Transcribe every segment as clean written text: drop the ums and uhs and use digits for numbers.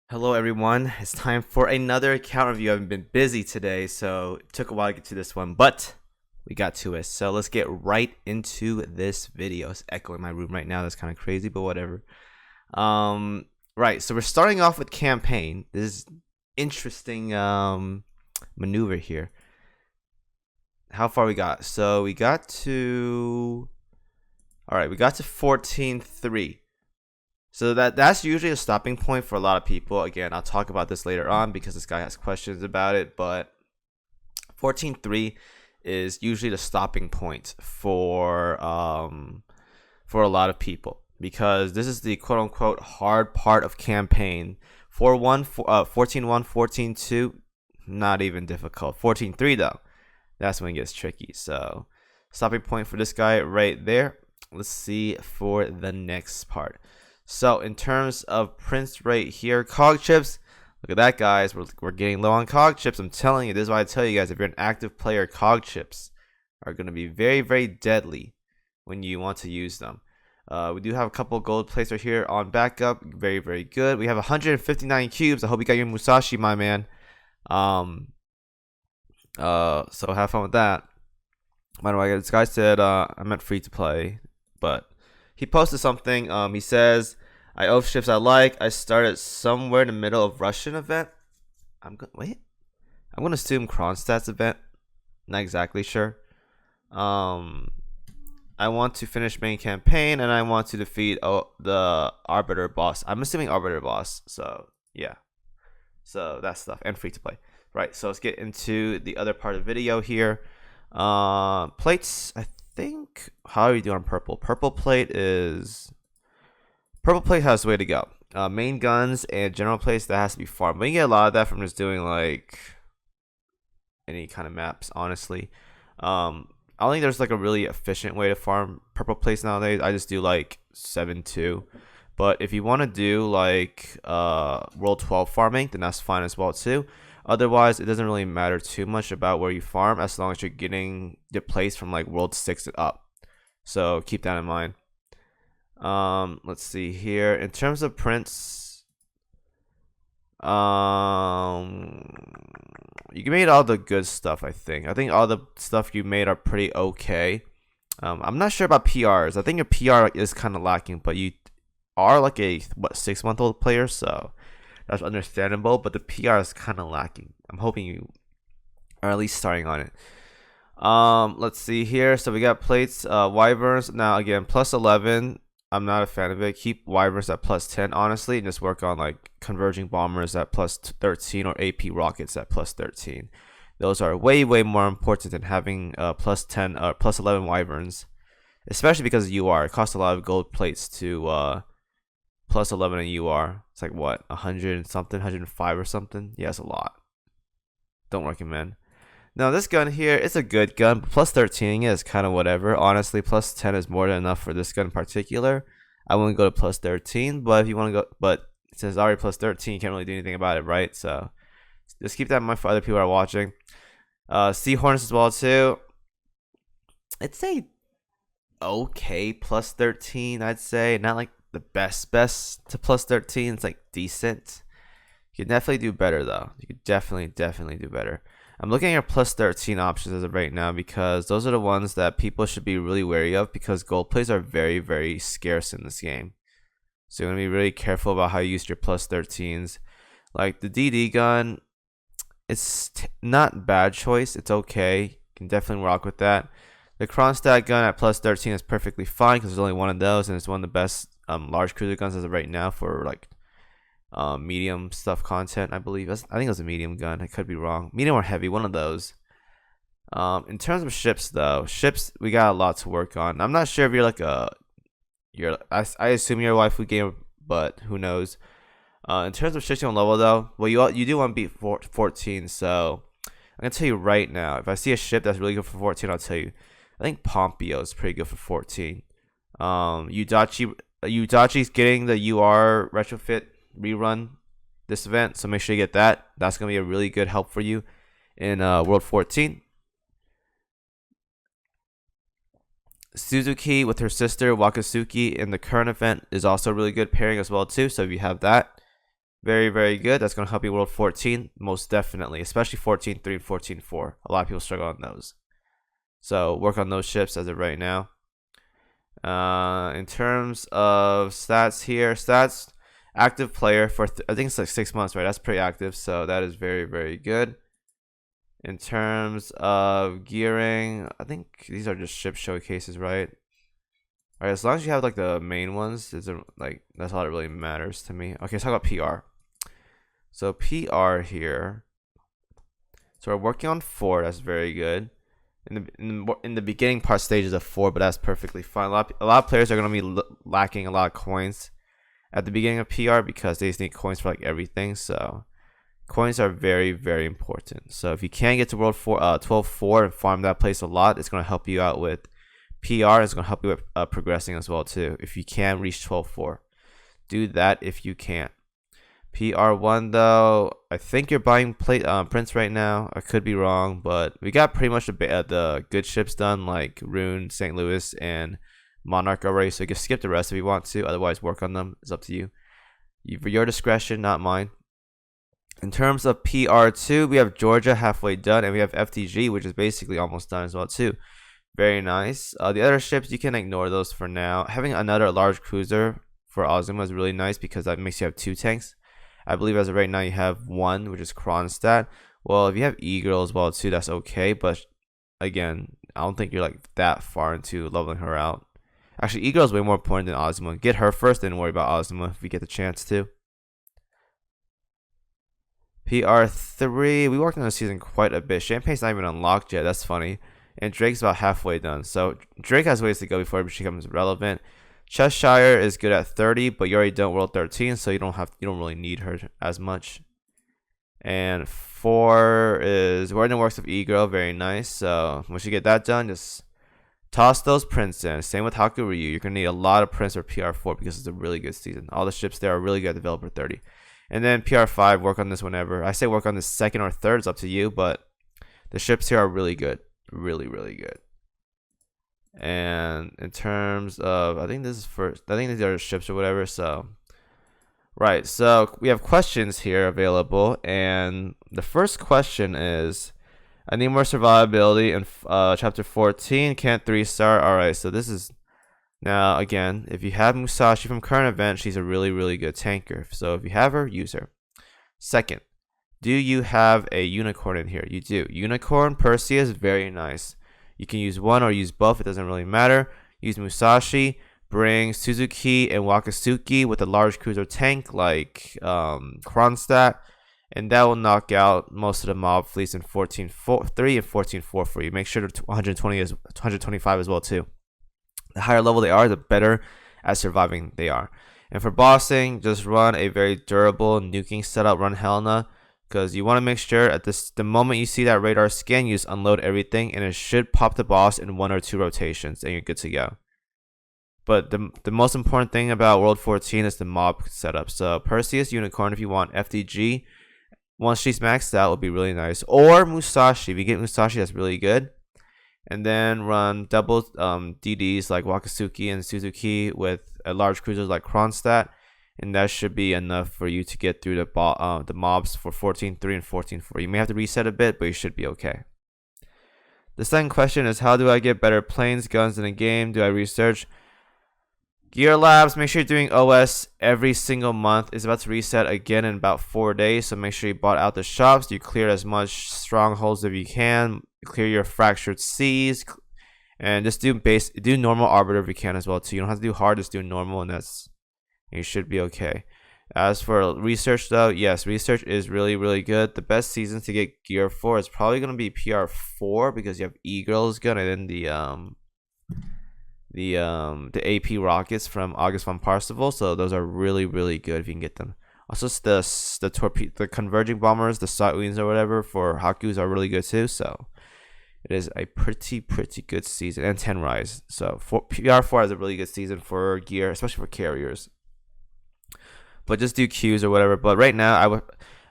Hello everyone, it's time for another account review. I've been busy today, so it took a while to get to this one, but we got to it. So let's get right into this video. It's echoing my room right now. That's kind of crazy, but whatever. Right, so we're starting off with campaign. This is interesting maneuver here. How far we got? So we got to... Alright, we got to 14-3. So that's usually a stopping point for a lot of people. Again, I'll talk about this later on because this guy has questions about it. But 14-3 is usually the stopping point for a lot of people because this is the quote unquote hard part of campaign. 4-1, 14-1, 14-2, not even difficult. 14-3 though, that's when it gets tricky. So stopping point for this guy right there. Let's see for the next part. So in terms of prints right here, Cog Chips, look at that, guys. We're getting low on Cog Chips. I'm telling you, this is why I tell you guys, if you're an active player, Cog Chips are going to be very, very deadly when you want to use them. We do have a couple gold plates right here on backup. Very, very good. We have 159 cubes. I hope you got your Musashi, my man. So have fun with that. By the way, this guy said I meant free to play, but he posted something. He says, I owe ships I like. I started somewhere in the middle of Russian event. I'm gonna assume Kronstadt's event. Not exactly sure. I want to finish main campaign and I want to defeat the Arbiter boss. I'm assuming Arbiter boss. So yeah. So that stuff and free to play. Right. So let's get into the other part of the video here. Plates. I think, how are you doing on purple? Purple plate has the way to go. Main guns and general plates, that has to be farmed. But you get a lot of that from just doing like any kind of maps, honestly. I don't think there's like a really efficient way to farm purple plates nowadays. I just do like 7-2. But if you want to do like World 12 farming, then that's fine as well too. Otherwise, it doesn't really matter too much about where you farm as long as you're getting the place from like World 6 and up. So keep that in mind. Let's see here. In terms of prints, you made all the good stuff, I think. I think all the stuff you made are pretty okay. I'm not sure about PRs. I think your PR is kind of lacking, but you are like a 6-month-old player, so that's understandable, but the PR is kind of lacking. I'm hoping you are at least starting on it. Let's see here. So we got plates, wyverns. Now again, plus 11. I'm not a fan of it. Keep wyverns at plus 10, honestly, and just work on like converging bombers at plus 13 or AP rockets at plus 13. Those are way, way more important than having plus 10 or plus 11 wyverns, especially because of UR. It costs a lot of gold plates to plus 11 in UR. It's like what, 100 and something, 105 or something. Yeah, it's a lot. Don't recommend. Now this gun here, it's a good gun, but plus 13 is kind of whatever. Honestly, plus 10 is more than enough for this gun in particular. I wouldn't go to plus 13, but if you want to go, but since it's already plus 13, you can't really do anything about it, right? So just keep that in mind for other people who are watching. Sea Hornets as well too. It's a okay plus 13, I'd say. Not like the best to plus 13. It's like decent. You can definitely do better though. You could definitely do better. I'm looking at your plus 13 options as of right now because those are the ones that people should be really wary of because gold plays are very, very scarce in this game. So you're going to be really careful about how you use your plus 13s. Like the DD gun, it's not a bad choice. It's okay. You can definitely rock with that. The Kronstadt gun at plus 13 is perfectly fine because there's only one of those and it's one of the best large cruiser guns as of right now for like medium stuff content. I believe I think it was a medium gun. I could be wrong. Medium or heavy, one of those. In terms of ships though, we got a lot to work on. I'm not sure if you're like I assume you're a waifu gamer, but who knows. In terms of ships on level though, well you do want to beat 14, so I'm gonna tell you right now, if I see a ship that's really good for 14, I'll tell you. I think Pompeo is pretty good for 14. Udachi's getting the UR retrofit rerun this event, so make sure you get that. That's gonna be a really good help for you in World 14. Suzuki with her sister Wakasuki in the current event is also a really good pairing as well too. So if you have that, Very, very good. That's going to help you World 14, most definitely, especially 14.3 and 14.4. A lot of people struggle on those. So work on those ships as of right now. In terms of stats here, stats, active player for, I think it's like 6 months, right? That's pretty active, so that is very, very good. In terms of gearing, I think these are just ship showcases, right? Alright, as long as you have like the main ones, like that's all that really matters to me. Okay, let's talk about PR. So PR here. So we're working on 4. That's very good. In the beginning part stages of 4, but that's perfectly fine. A lot of players are gonna be lacking a lot of coins at the beginning of PR because they just need coins for like everything. So coins are very, very important. So if you can get to World 12.4 and farm that place a lot, it's gonna help you out with PR. It's gonna help you with progressing as well too. If you can reach 12.4, do that if you can. PR1 though, I think you're buying prints right now. I could be wrong, but we got pretty much the good ships done, like Rune, St. Louis, and Monarch already. So you can skip the rest if you want to. Otherwise, work on them. It's up to you. For your discretion, not mine. In terms of PR2, we have Georgia halfway done, and we have FTG, which is basically almost done as well too. Very nice. The other ships, you can ignore those for now. Having another large cruiser for Azuma is really nice because that makes you have 2 tanks. I believe as of right now you have 1, which is Kronstadt. Well, if you have E-Girl as well too, that's okay. But again, I don't think you're like that far into leveling her out. Actually, E-Girl is way more important than Azuma. Get her first, then worry about Azuma if you get the chance to. PR3, we worked on this season quite a bit. Champagne's not even unlocked yet. That's funny. And Drake's about halfway done. So Drake has ways to go before it becomes relevant. Cheshire is good at 30, but you already done World 13, so you don't really need her as much. And 4 is we're in the works of E-Girl, very nice. So once you get that done, just toss those prints in. Same with Hakuryu. You're gonna need a lot of prints for PR4 because it's a really good season. All the ships there are really good at Developer 30. And then PR5, work on this whenever. I say work on this 2nd or 3rd, it's up to you, but the ships here are really good. Really, really good. And in terms of, I think this is first, I think these are ships or whatever. So right, so we have questions here available, and the first question is, I need more survivability in chapter 14. Can't 3-star. All right, so this is now again, if you have Musashi from current event, she's a really, really good tanker. So if you have her, use her. Second, do you have a unicorn in here? You do. Unicorn Perseus, very nice. You can use one or use both. It doesn't really matter. Use Musashi. Bring Suzuki and Wakasuki with a large cruiser tank like Kronstadt. And that will knock out most of the mob fleets in 14.3 and 14.4 for you. Make sure 125 as well too. The higher level they are, the better at surviving they are. And for bossing, just run a very durable nuking setup. Run Helena. Because you want to make sure at the moment you see that radar scan, you just unload everything, and it should pop the boss in 1 or 2 rotations, and you're good to go. But the most important thing about World 14 is the mob setup. So Perseus Unicorn, if you want FDG, once she's maxed out, will be really nice. Or Musashi, if you get Musashi, that's really good. And then run double DDs like Wakasuki and Suzuki with a large cruisers like Kronstadt. And that should be enough for you to get through the mobs for 14.3 and 14.4. You may have to reset a bit, but you should be okay. The second question is, how do I get better planes, guns in the game? Do I research? Gear Labs, make sure you're doing OS every single month. It's about to reset again in about 4 days, so make sure you bought out the shops. You clear as much strongholds as you can. Clear your fractured seas, and just do normal arbiter if you can as well too. You don't have to do hard, just do normal, and you should be okay. As for research though, yes, research is really, really good. The best seasons to get gear for is probably going to be PR4 because you have E-Girl's gun, and then the AP rockets from August von Parsifal. So those are really, really good if you can get them. Also, the converging bombers, the Satwins or whatever for Hakus are really good too. So it is a pretty good season. And 10 Rise. So PR4 has a really good season for gear, especially for carriers. But just do queues or whatever. But right now,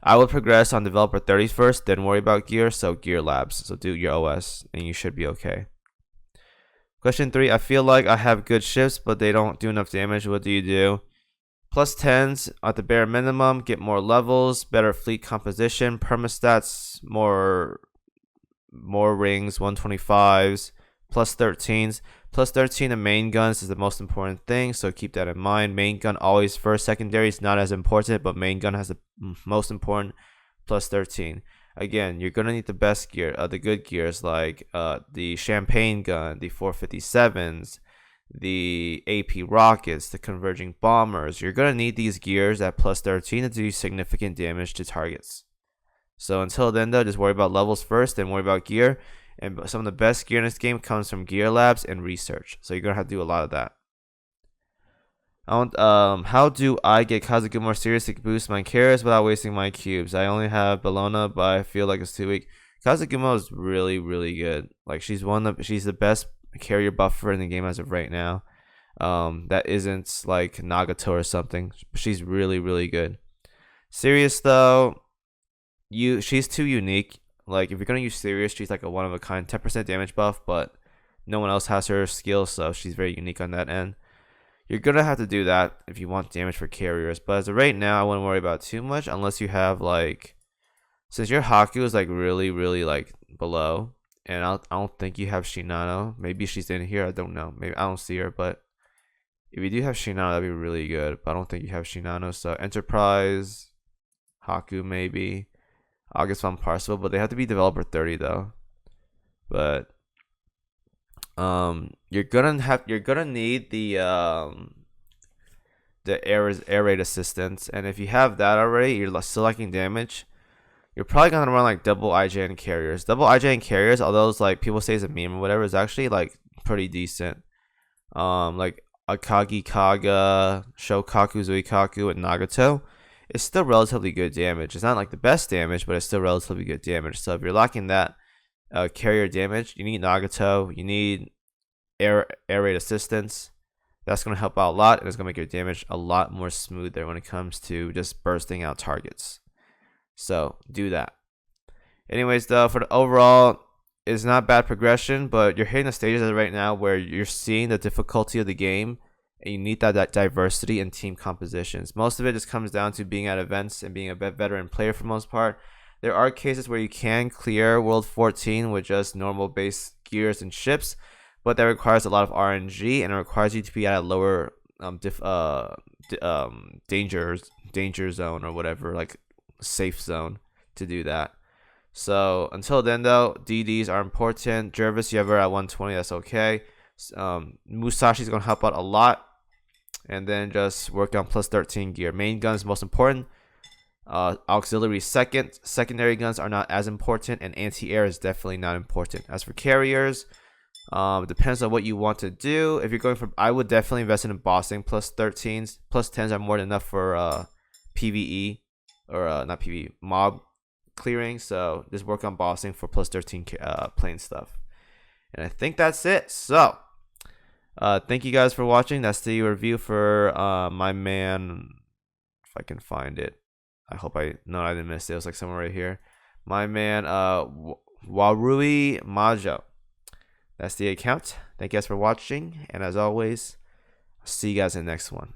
I would progress on developer 30 first, then worry about gear. So Gear Labs. So do your OS, and you should be okay. Question 3. I feel like I have good ships, but they don't do enough damage. What do you do? Plus 10s at the bare minimum, get more levels, better fleet composition, permastats, more rings, 125s, plus 13s. Plus 13 of main guns is the most important thing, so keep that in mind. Main gun always first, secondary is not as important, but main gun has the most important plus 13. Again, you're going to need the best gear, the good gears like the champagne gun, the 457s, the AP rockets, the converging bombers. You're going to need these gears at plus 13 to do significant damage to targets. So until then, though, just worry about levels first, then worry about gear. And some of the best gear in this game comes from gear labs and research. So you're going to have to do a lot of that. How do I get Kazuku more serious to boost my carries without wasting my cubes? I only have Bellona, but I feel like it's too weak. Kazugumo is really, really good. Like she's the best carrier buffer in the game as of right now. That isn't like Nagato or something. She's really, really good. Serious though, she's too unique. Like if you're gonna use Serious, she's like a one of a kind 10% damage buff, but no one else has her skill, so she's very unique on that end. You're gonna have to do that if you want damage for carriers, but as of right now, I wouldn't worry about too much unless you have like, since your Haku is like really, really like below, and I don't think you have Shinano. Maybe she's in here. I don't know. Maybe I don't see her, but if you do have Shinano, that'd be really good. But I don't think you have Shinano. So Enterprise, Haku maybe. August Von Parcel, but they have to be developer 30 though. But you're gonna need the air raid assistance, and if you have that already, you're still lacking damage. You're probably gonna run like double IJN carriers. Double IJN carriers, although it's like people say it's a meme or whatever, is actually like pretty decent. Like Akagi Kaga, Shokaku, Zuikaku, and Nagato. It's still relatively good damage. It's not like the best damage, but it's still relatively good damage. So if you're lacking that carrier damage, you need Nagato, you need air raid assistance. That's going to help out a lot, and it's going to make your damage a lot more smoother when it comes to just bursting out targets. So do that. Anyways, though, for the overall, it's not bad progression, but you're hitting the stages right now where you're seeing the difficulty of the game, and you need that diversity in team compositions. Most of it just comes down to being at events and being a veteran player for the most part. There are cases where you can clear World 14 with just normal base gears and ships, but that requires a lot of RNG, and it requires you to be at a lower danger zone or whatever, like safe zone to do that. So until then, though, DDs are important. Jervis, you have her at 120, that's okay. Musashi's gonna help out a lot, and then just work on plus 13 gear. Main gun is most important. Auxiliary second. Secondary guns are not as important, and anti-air is definitely not important. As for carriers, it depends on what you want to do. If you're going for, I would definitely invest in embossing. Plus 13s, plus 10s are more than enough for PVE or not PVE, mob clearing. So just work on bossing for plus 13 plane stuff. And I think that's it. So thank you guys for watching. That's the review for my man. If I can find it, I hope I didn't miss it. It was like somewhere right here. My man WaruiMajo. That's the account. Thank you guys for watching, and as always, I'll see you guys in the next one.